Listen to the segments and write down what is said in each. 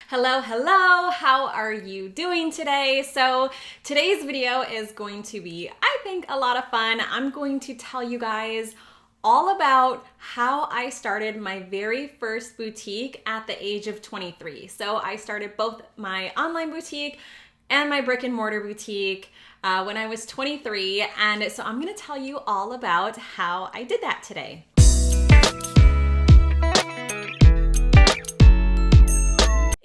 Hello, hello, how are you doing today? So today's video is going to be, I think, a lot of fun. I'm going to tell you guys all about how I started my very first boutique at the age of 23. So I started both my online boutique and my brick and mortar boutique when I was 23. And so I'm gonna tell you all about how I did that today.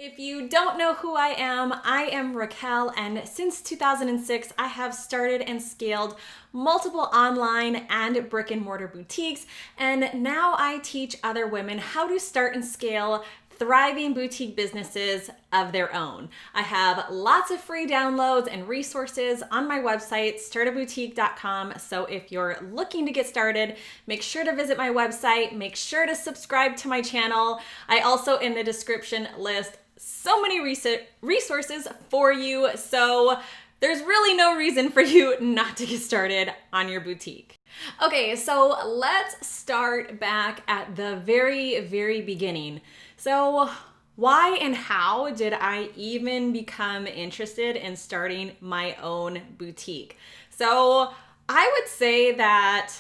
If you don't know who I am Raquel, and since 2006, I have started and scaled multiple online and brick and mortar boutiques, and now I teach other women how to start and scale thriving boutique businesses of their own. I have lots of free downloads and resources on my website, startaboutique.com. So if you're looking to get started, make sure to visit my website, make sure to subscribe to my channel. I also, in the description, list so many resources for you. So there's really no reason for you not to get started on your boutique. Okay, so let's start back at the very, very beginning. So why and how did I even become interested in starting my own boutique? So I would say that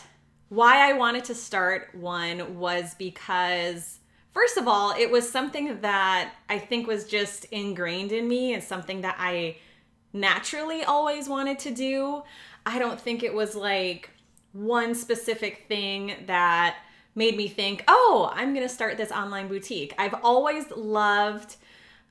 why I wanted to start one was because, first of all, it was something that I think was just ingrained in me and something that I naturally always wanted to do. I don't think it was like one specific thing that made me think, oh, I'm going to start this online boutique. I've always loved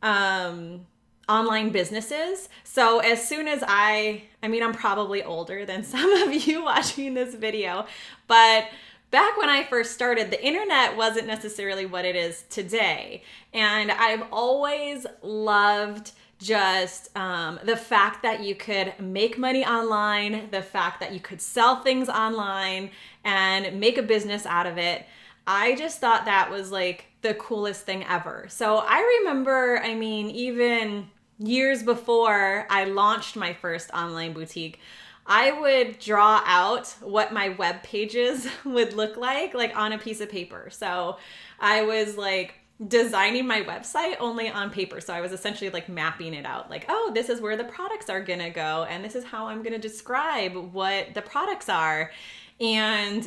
online businesses. So as soon as I'm probably older than some of you watching this video, but back when I first started, the internet wasn't necessarily what it is today. And I've always loved just the fact that you could make money online, the fact that you could sell things online and make a business out of it. I just thought that was like the coolest thing ever. So I remember, even years before I launched my first online boutique, I would draw out what my web pages would look like on a piece of paper. So I was like designing my website only on paper. So I was essentially like mapping it out, like, oh, this is where the products are gonna go, and this is how I'm gonna describe what the products are. And,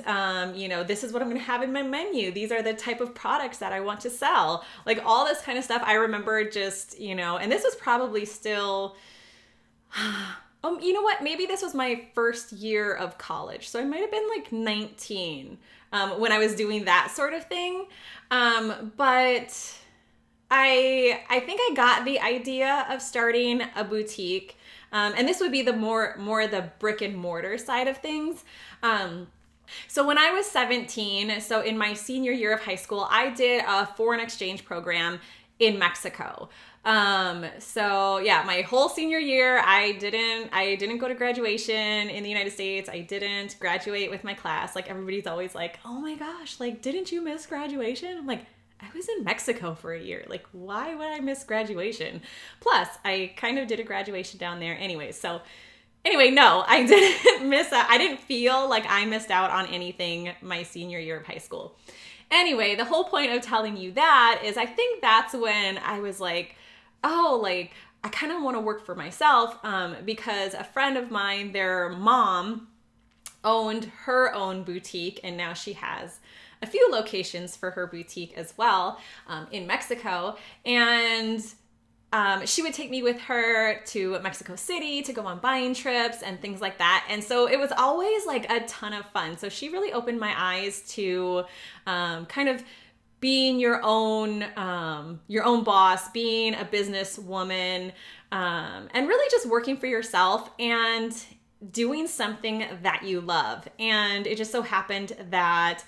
this is what I'm going to have in my menu. These are the type of products that I want to sell. Like all this kind of stuff. I remember just, and this was probably still, you know what? Maybe this was my first year of college. So I might have been like 19 when I was doing that sort of thing. But I think I got the idea of starting a boutique. And this would be the more the brick and mortar side of things. So when I was 17, so in my senior year of high school, I did a foreign exchange program in Mexico. So yeah, my whole senior year, I didn't go to graduation in the United States. I didn't graduate with my class. Like everybody's always like, oh my gosh, like, didn't you miss graduation? I'm like, I was in Mexico for a year. Like, why would I miss graduation? Plus, I kind of did a graduation down there anyway. So anyway, no, I didn't miss out. I didn't feel like I missed out on anything my senior year of high school. Anyway, the whole point of telling you that is I think that's when I was like, oh, like, I kind of want to work for myself because a friend of mine, their mom owned her own boutique, and now she has a few locations for her boutique as well in Mexico. And she would take me with her to Mexico City to go on buying trips and things like that. And so it was always like a ton of fun. So she really opened my eyes to kind of being your own boss, being a businesswoman, and really just working for yourself and doing something that you love. And it just so happened that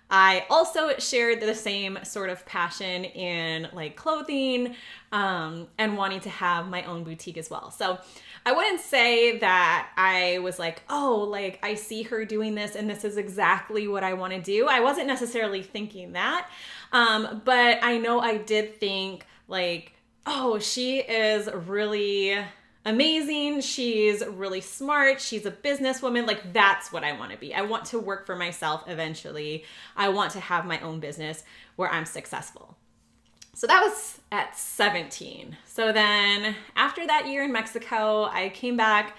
I also shared the same sort of passion in like clothing and wanting to have my own boutique as well. So I wouldn't say that I was like, oh, like I see her doing this and this is exactly what I want to do. I wasn't necessarily thinking that, but I know I did think like, oh, she is really amazing. She's really smart. She's a businesswoman. Like, that's what I want to be. I want to work for myself eventually. I want to have my own business where I'm successful. So that was at 17. So then after that year in Mexico, I came back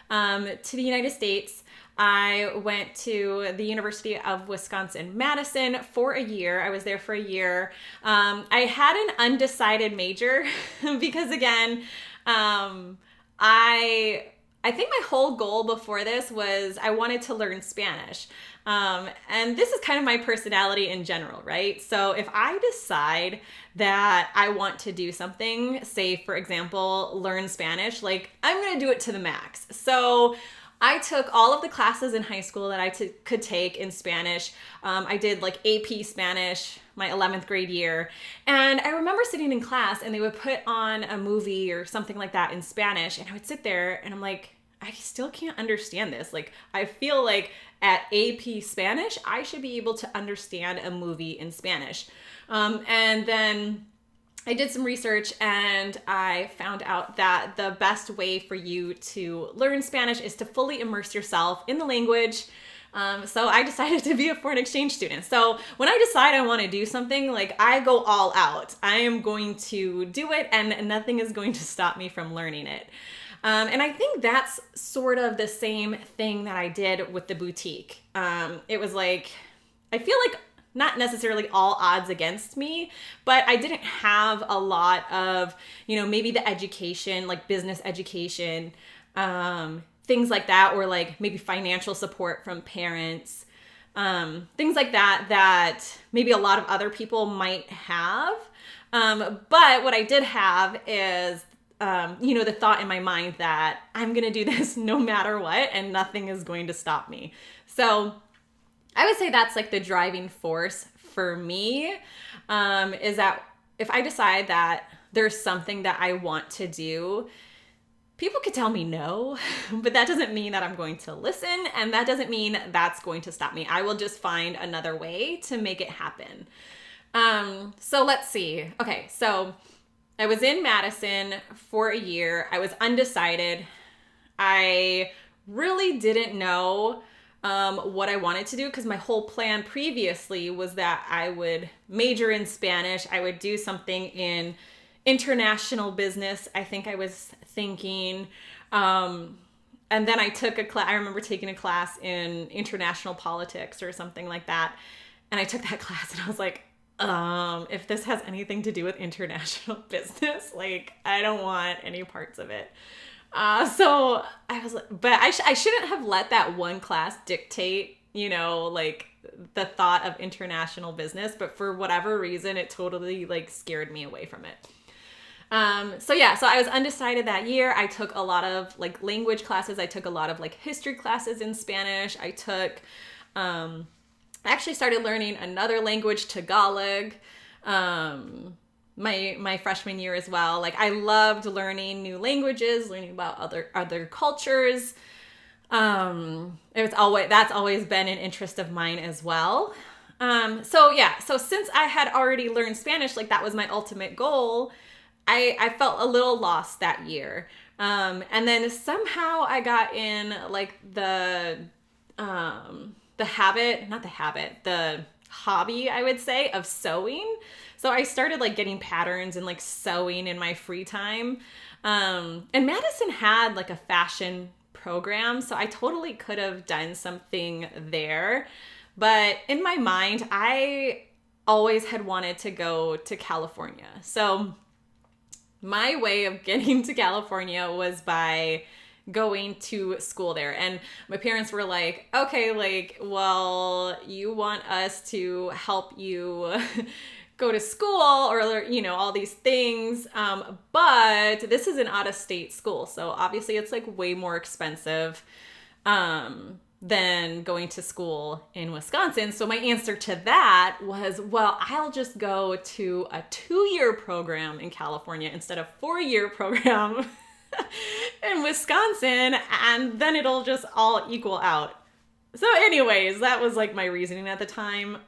to the United States. I went to the University of Wisconsin-Madison for a year. I was there for a year. I had an undecided major because again, I think my whole goal before this was I wanted to learn Spanish. And this is kind of my personality in general, right? So if I decide that I want to do something, say, for example, learn Spanish, like I'm going to do it to the max. So I took all of the classes in high school that I could take in Spanish. I did like AP Spanish my 11th grade year. And I remember sitting in class and they would put on a movie or something like that in Spanish. And I would sit there and I'm like, I still can't understand this. Like, I feel like at AP Spanish, I should be able to understand a movie in Spanish. And then I did some research and I found out that the best way for you to learn Spanish is to fully immerse yourself in the language. So I decided to be a foreign exchange student. So when I decide I want to do something, like I go all out. I am going to do it and nothing is going to stop me from learning it. And I think that's sort of the same thing that I did with the boutique. It was like, I feel like not necessarily all odds against me, but I didn't have a lot of, maybe the education, like business education, things like that, or like maybe financial support from parents, things like that maybe a lot of other people might have. But what I did have is, the thought in my mind that I'm going to do this no matter what, and nothing is going to stop me. So I would say that's like the driving force for me, is that if I decide that there's something that I want to do, people could tell me no, but that doesn't mean that I'm going to listen, and that doesn't mean that's going to stop me. I will just find another way to make it happen. So let's see. Okay, so I was in Madison for a year. I was undecided. I really didn't know what I wanted to do because my whole plan previously was that I would major in Spanish. I would do something in international business, I think I was thinking. And then I took a class. I remember taking a class in international politics or something like that. And I took that class and I was like, if this has anything to do with international business, like I don't want any parts of it. So I was like, but I shouldn't have let that one class dictate, like the thought of international business, but for whatever reason, it totally like scared me away from it. So I was undecided that year. I took a lot of like language classes. I took a lot of like history classes in Spanish. I actually started learning another language, Tagalog, my freshman year as well. Like I loved learning new languages, learning about other cultures. That's always been an interest of mine as well. So since I had already learned Spanish, like that was my ultimate goal, I felt a little lost that year. And then somehow I got in like the hobby, I would say, of sewing. So I started like getting patterns and like sewing in my free time. And Madison had like a fashion program, so I totally could have done something there. But in my mind, I always had wanted to go to California. So my way of getting to California was by going to school there. And my parents were like, okay, like, well, you want us to help you go to school or, all these things. But this is an out-of-state school. So obviously it's like way more expensive than going to school in Wisconsin. So my answer to that was, well, I'll just go to a 2-year program in California instead of 4-year program in Wisconsin, and then it'll just all equal out. So anyways, that was like my reasoning at the time.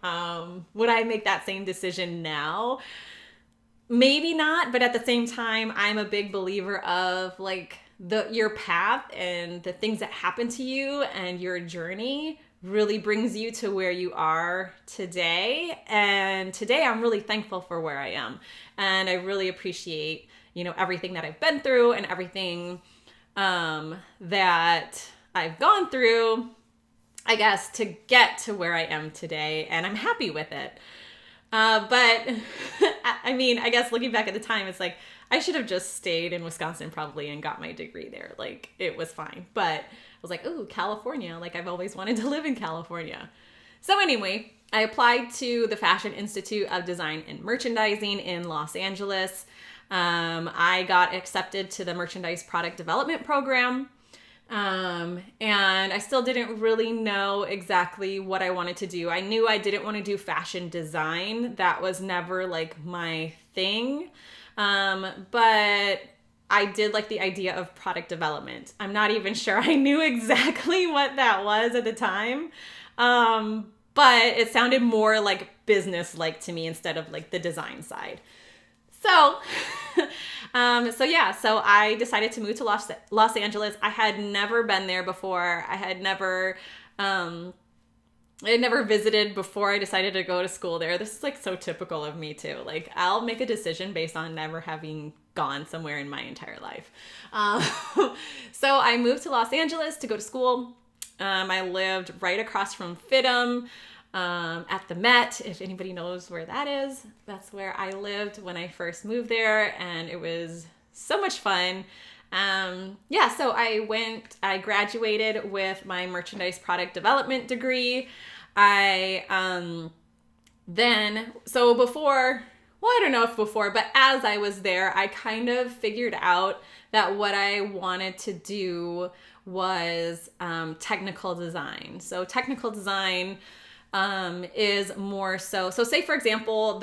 Would I make that same decision now? Maybe not, but at the same time, I'm a big believer of like your path and the things that happen to you and your journey really brings you to where you are today. And today I'm really thankful for where I am. And I really appreciate, everything that I've been through and everything that I've gone through, I guess, to get to where I am today. And I'm happy with it. But I mean, I guess looking back at the time, it's like, I should have just stayed in Wisconsin probably and got my degree there. Like, it was fine. But I was like, ooh, California. Like, I've always wanted to live in California. So anyway, I applied to the Fashion Institute of Design and Merchandising in Los Angeles. I got accepted to the Merchandise Product Development Program. And I still didn't really know exactly what I wanted to do. I knew I didn't want to do fashion design. That was never like my thing. But I did like the idea of product development. I'm not even sure I knew exactly what that was at the time. But it sounded more like business-like to me instead of like the design side. So, so I decided to move to Los Angeles. I had never been there before. I had never visited before I decided to go to school there. This is like so typical of me too. Like, I'll make a decision based on never having gone somewhere in my entire life. So I moved to Los Angeles to go to school. I lived right across from FITM. At the Met, if anybody knows where that is, that's where I lived when I first moved there, and it was so much fun. So I graduated with my merchandise product development degree. I don't know if before, but as I was there, I kind of figured out that what I wanted to do was technical design. So technical design is more so say for example,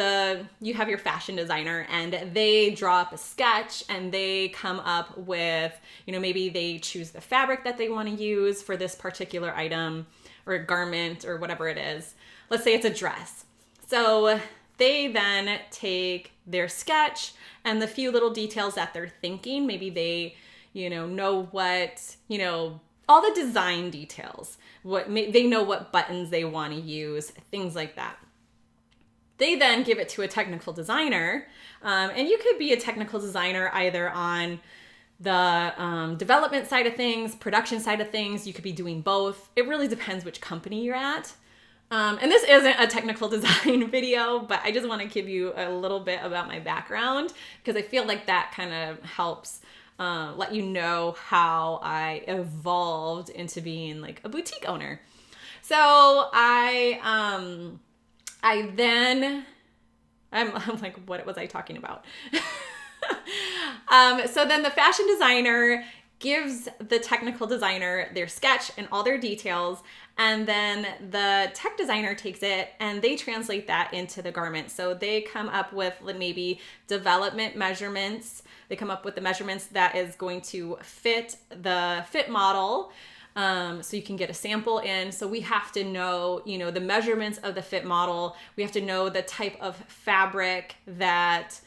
you have your fashion designer and they draw up a sketch and they come up with, maybe they choose the fabric that they want to use for this particular item or garment or whatever it is. Let's say it's a dress. So they then take their sketch and the few little details that they're thinking, maybe they, know what, all the design details, they know what buttons they want to use, things like that. They then give it to a technical designer, and you could be a technical designer either on the development side of things, production side of things. You could be doing both. It really depends which company you're at. And this isn't a technical design video, but I just want to give you a little bit about my background because I feel like that kind of helps let you know how I evolved into being like a boutique owner. So I'm like, what was I talking about? So then the fashion designer gives the technical designer their sketch and all their details, and then the tech designer takes it and they translate that into the garment. So they come up with maybe development measurements. They come up with the measurements that is going to fit the fit model. So you can get a sample in. So we have to know, the measurements of the fit model. We have to know the type of fabric that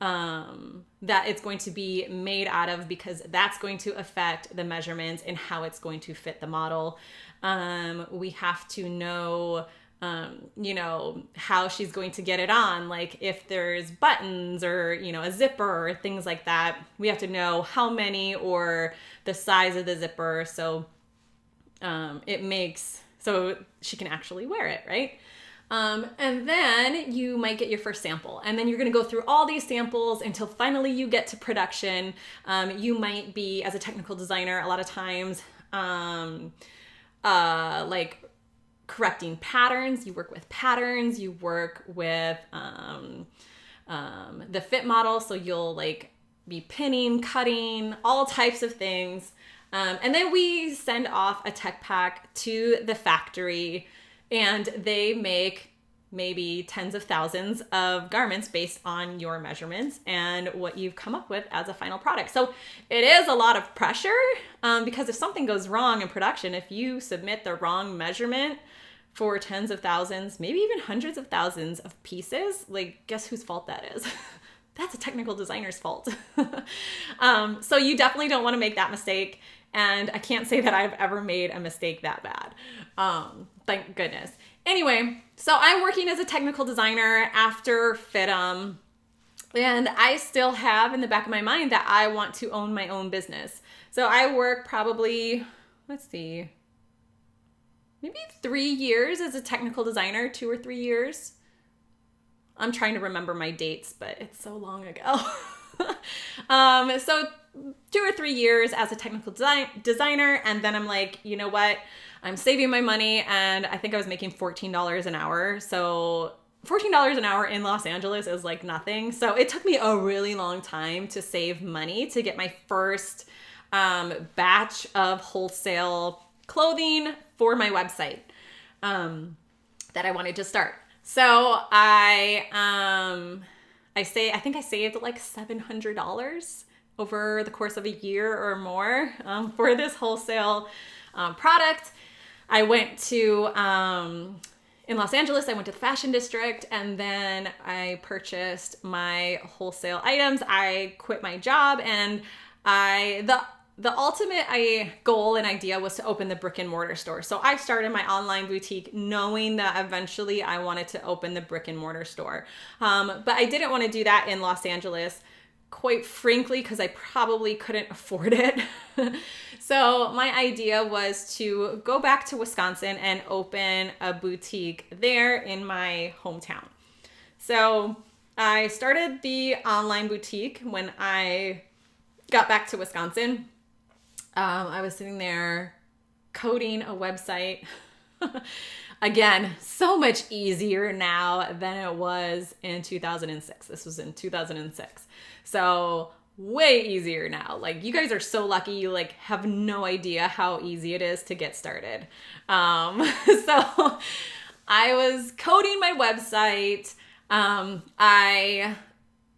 it's going to be made out of, because that's going to affect the measurements and how it's going to fit the model. We have to know, how she's going to get it on. Like if there's buttons or, a zipper or things like that, we have to know how many or the size of the zipper. So so she can actually wear it, right? And then you might get your first sample, and then you're going to go through all these samples until finally you get to production. You might be, as a technical designer, a lot of times, like correcting patterns. You work with patterns, you work with, the fit model. So you'll like be pinning, cutting, all types of things. And then we send off a tech pack to the factory, and they make maybe tens of thousands of garments based on your measurements and what you've come up with as a final product. So it is a lot of pressure, because if something goes wrong in production, if you submit the wrong measurement for tens of thousands, maybe even hundreds of thousands of pieces, like guess whose fault that is? That's a technical designer's fault. So you definitely don't want to make that mistake. And I can't say that I've ever made a mistake that bad. thank goodness. Anyway, so I'm working as a technical designer after FITM, and I still have in the back of my mind that I want to own my own business. So I work probably, maybe 3 years as a technical designer, 2 or 3 years. I'm trying to remember my dates, but it's so long ago. So 2 or 3 years as a technical designer. And then I'm like, you know what? I'm saving my money, and I think I was making $14 an hour. So $14 an hour in Los Angeles is like nothing. So it took me a really long time to save money to get my first batch of wholesale clothing for my website that I wanted to start. So I think I saved like $700 over the course of a year or more for this wholesale product. I went to, in Los Angeles, I went to the fashion district, and then I purchased my wholesale items. I quit my job, and the ultimate goal and idea was to open the brick and mortar store. So I started my online boutique knowing that eventually I wanted to open the brick and mortar store. But I didn't want to do that in Los Angeles, quite frankly, because I probably couldn't afford it. So my idea was to go back to Wisconsin and open a boutique there in my hometown. So I started the online boutique when I got back to Wisconsin. I was sitting there coding a website. Again, so much easier now than it was in 2006. This was in 2006. So way easier now. Like, you guys are so lucky. You like have no idea how easy it is to get started. So I was coding my website. I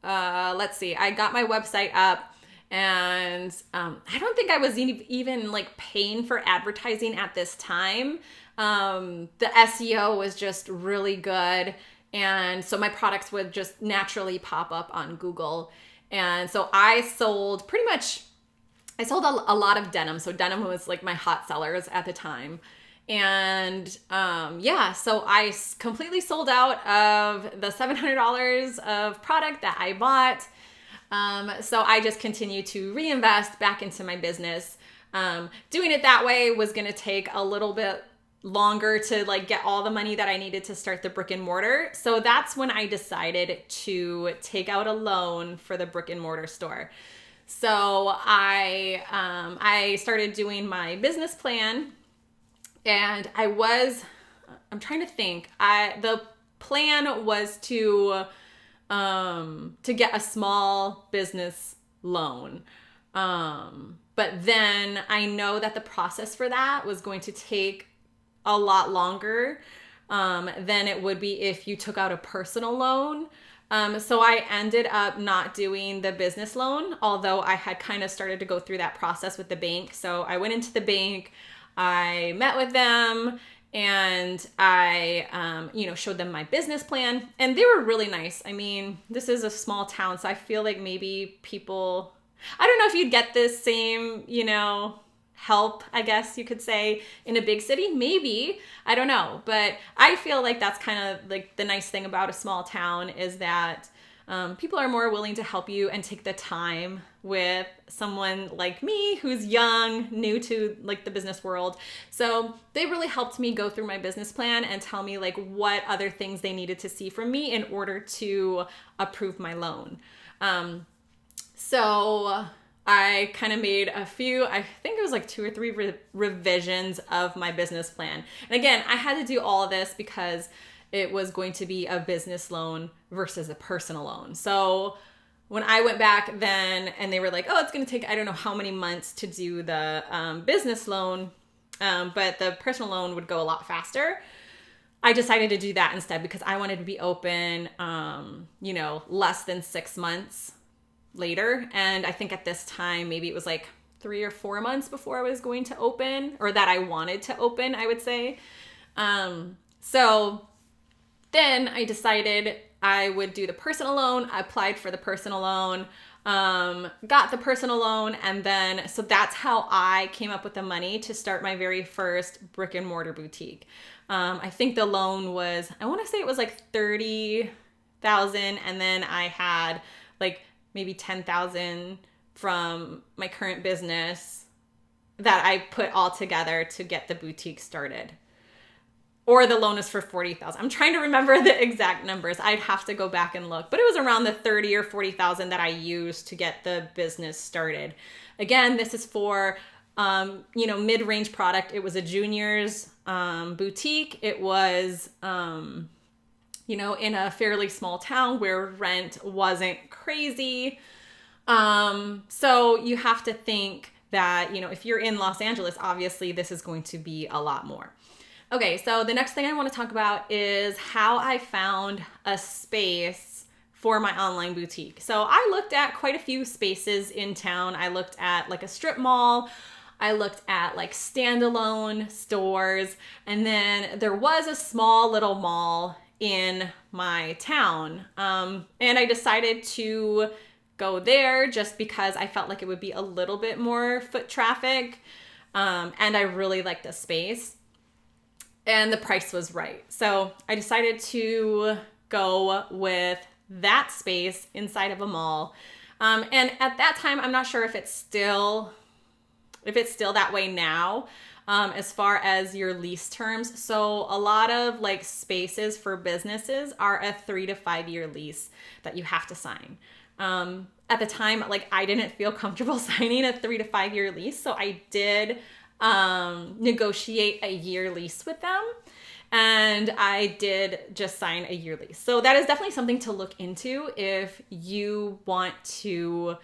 got my website up. And I don't think I was even like paying for advertising at this time. The SEO was just really good. And so my products would just naturally pop up on Google. And so I sold a lot of denim. So denim was like my hot sellers at the time. And so I completely sold out of the $700 of product that I bought. So I just continued to reinvest back into my business. Doing it that way was going to take a little bit longer to like get all the money that I needed to start the brick and mortar. So that's when I decided to take out a loan for the brick and mortar store. So I started doing my business plan, and I'm trying to think. The plan was to get a small business loan. But then I know that the process for that was going to take a lot longer than it would be if you took out a personal loan. So I ended up not doing the business loan, although I had kind of started to go through that process with the bank. So I went into the bank, I met with them, and I, showed them my business plan, and they were really nice. I mean, this is a small town, so I feel like maybe people, I don't know if you'd get this same, help, I guess you could say, in a big city. Maybe, I don't know. But I feel like that's kind of like the nice thing about a small town is that people are more willing to help you and take the time with someone like me who's young, new to like the business world. So they really helped me go through my business plan and tell me like what other things they needed to see from me in order to approve my loan. So I kind of made a few, I think it was like 2 or 3 revisions of my business plan. And again, I had to do all of this because it was going to be a business loan versus a personal loan. So when I went back then and they were like, oh, it's going to take, I don't know how many months to do the business loan, but the personal loan would go a lot faster. I decided to do that instead because I wanted to be open, less than 6 months later. And I think at this time, maybe it was like 3 or 4 months before I was going to open, or that I wanted to open, I would say. So then I decided I would do the personal loan. I applied for the personal loan. got the personal loan, and then, so that's how I came up with the money to start my very first brick and mortar boutique. I think the loan was, I want to say it was like 30,000, and then I had like maybe 10,000 from my current business that I put all together to get the boutique started. Or the loan is for 40,000. I'm trying to remember the exact numbers. I'd have to go back and look, but it was around the 30 or 40,000 that I used to get the business started. Again, this is for mid-range product. It was a junior's boutique. It was in a fairly small town where rent wasn't crazy. So you have to think that, if you're in Los Angeles, obviously this is going to be a lot more. Okay, so the next thing I want to talk about is how I found a space for my online boutique. So I looked at quite a few spaces in town. I looked at like a strip mall. I looked at like standalone stores. And then there was a small little mall in my town. And I decided to go there just because I felt like it would be a little bit more foot traffic. And I really liked the space. And the price was right. So I decided to go with that space inside of a mall. And at that time, I'm not sure if it's still that way now, as far as your lease terms. So a lot of like spaces for businesses are a 3 to 5 year lease that you have to sign. At the time, like I didn't feel comfortable signing a 3 to 5 year lease. So I did negotiate a year lease with them, and I did just sign a year lease. So that is definitely something to look into if you want to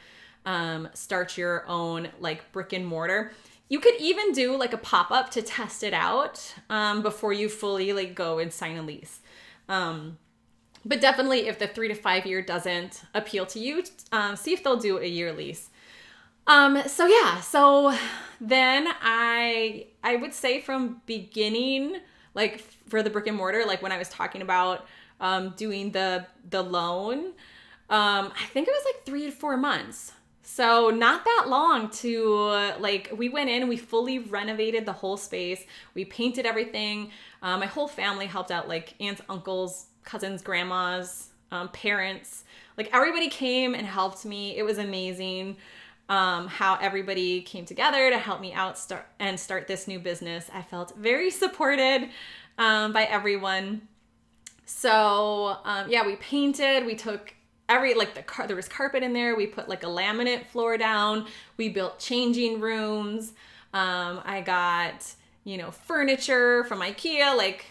start your own like brick and mortar. You could even do like a pop-up to test it out before you fully like go and sign a lease. But definitely if the 3 to 5 year doesn't appeal to you, see if they'll do a year lease. So then I would say from beginning, like for the brick and mortar, like when I was talking about doing the loan, I think it was like 3 to 4 months. So not that long to like, we went in, we fully renovated the whole space. We painted everything. My whole family helped out, like aunts, uncles, cousins, grandmas, parents, like everybody came and helped me. It was amazing. How everybody came together to help me out start this new business. I felt very supported by everyone. So we painted. We took there was carpet in there. We put like a laminate floor down. We built changing rooms. I got furniture from IKEA, like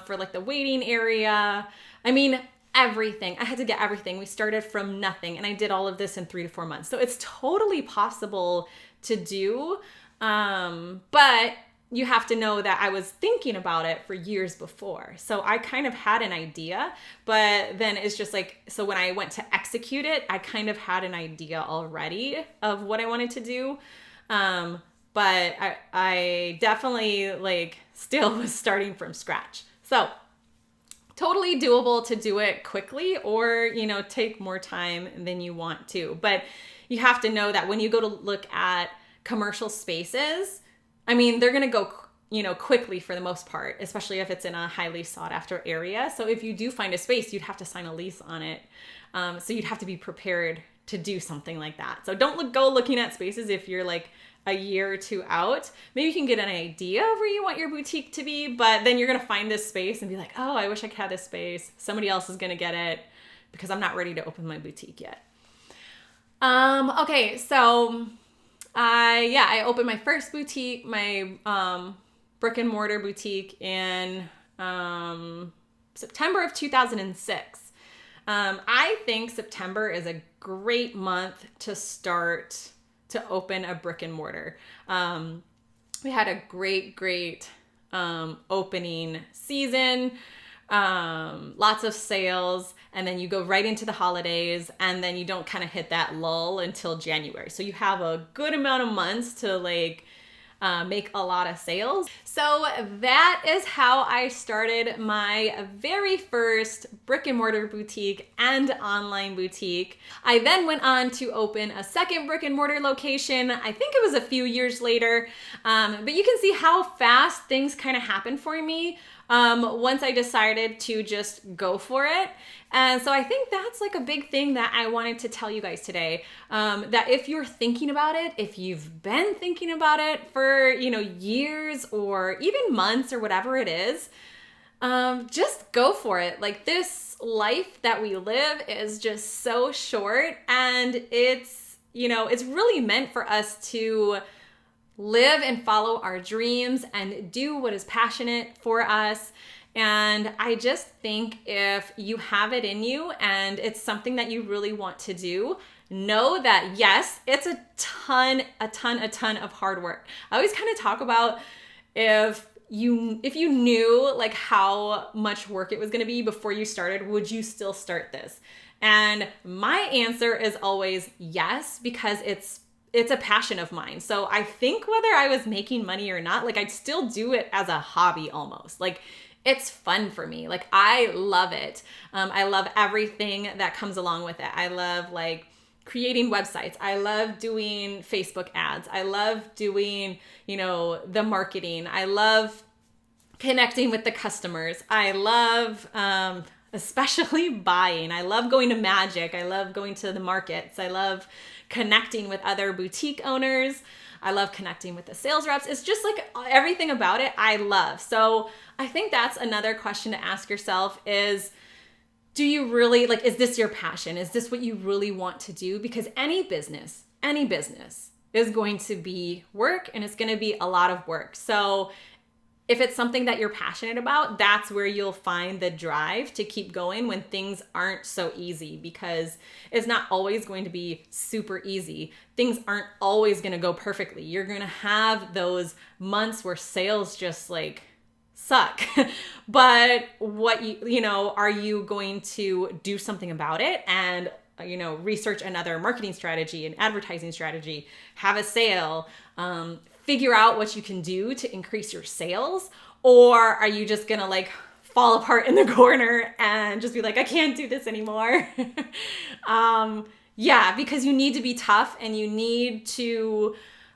for like the waiting area. I mean, everything. I had to get everything. We started from nothing, and I did all of this in 3 to 4 months. So it's totally possible to do. But you have to know that I was thinking about it for years before. So I kind of had an idea, but then it's just like, so when I went to execute it, I kind of had an idea already of what I wanted to do. But I definitely like still was starting from scratch. So totally doable to do it quickly or, take more time than you want to. But you have to know that when you go to look at commercial spaces, I mean, they're going to go, quickly for the most part, especially if it's in a highly sought after area. So if you do find a space, you'd have to sign a lease on it. So you'd have to be prepared to do something like that. So don't go looking at spaces if you're like a year or two out. Maybe you can get an idea of where you want your boutique to be, but then you're going to find this space and be like, oh, I wish I had this space. Somebody else is going to get it because I'm not ready to open my boutique yet. Okay, so I opened my first boutique, my brick and mortar boutique in September of 2006. I think September is a great month to start to open a brick and mortar. We had a great opening season, lots of sales, and then you go right into the holidays, and then you don't kind of hit that lull until January. So you have a good amount of months to like make a lot of sales. So that is how I started my very first brick and mortar boutique and online boutique. I then went on to open a second brick and mortar location. I think it was a few years later, but you can see how fast things kind of happened for me once I decided to just go for it. And so I think that's like a big thing that I wanted to tell you guys today, that if you're thinking about it, if you've been thinking about it for, years or even months or whatever it is, just go for it. Like, this life that we live is just so short, and it's really meant for us to live and follow our dreams and do what is passionate for us. And I just think if you have it in you and it's something that you really want to do, know that yes, it's a ton of hard work. I always kind of talk about if you knew like how much work it was going to be before you started, would you still start this? And my answer is always yes, because it's a passion of mine. So I think whether I was making money or not, like, I'd still do it as a hobby almost. Like, it's fun for me. Like, I love it. I love everything that comes along with it. I love like creating websites. I love doing Facebook ads. I love doing, the marketing. I love connecting with the customers. I love, especially buying. I love going to Magic. I love going to the markets. I love connecting with other boutique owners. I love connecting with the sales reps. It's just like everything about it I love. So I think that's another question to ask yourself is, do you really, like, is this your passion? Is this what you really want to do? Because any business is going to be work, and it's going to be a lot of work. So if it's something that you're passionate about, that's where you'll find the drive to keep going when things aren't so easy, because it's not always going to be super easy. Things aren't always going to go perfectly. You're going to have those months where sales just like suck. But what are you going to do something about it and research another marketing strategy and advertising strategy, have a sale, figure out what you can do to increase your sales? Or are you just gonna like fall apart in the corner and just be like, I can't do this anymore? Because you need to be tough, and you need to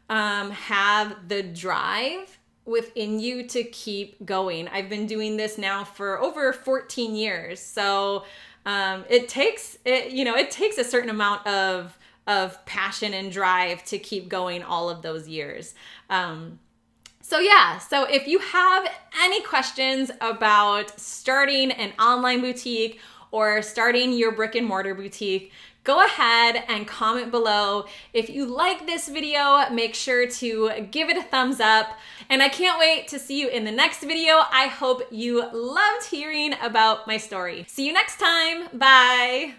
have the drive within you to keep going. I've been doing this now for over 14 years. So it takes a certain amount of passion and drive to keep going all of those years. So if you have any questions about starting an online boutique or starting your brick and mortar boutique, go ahead and comment below. If you like this video, make sure to give it a thumbs up. And I can't wait to see you in the next video. I hope you loved hearing about my story. See you next time. Bye.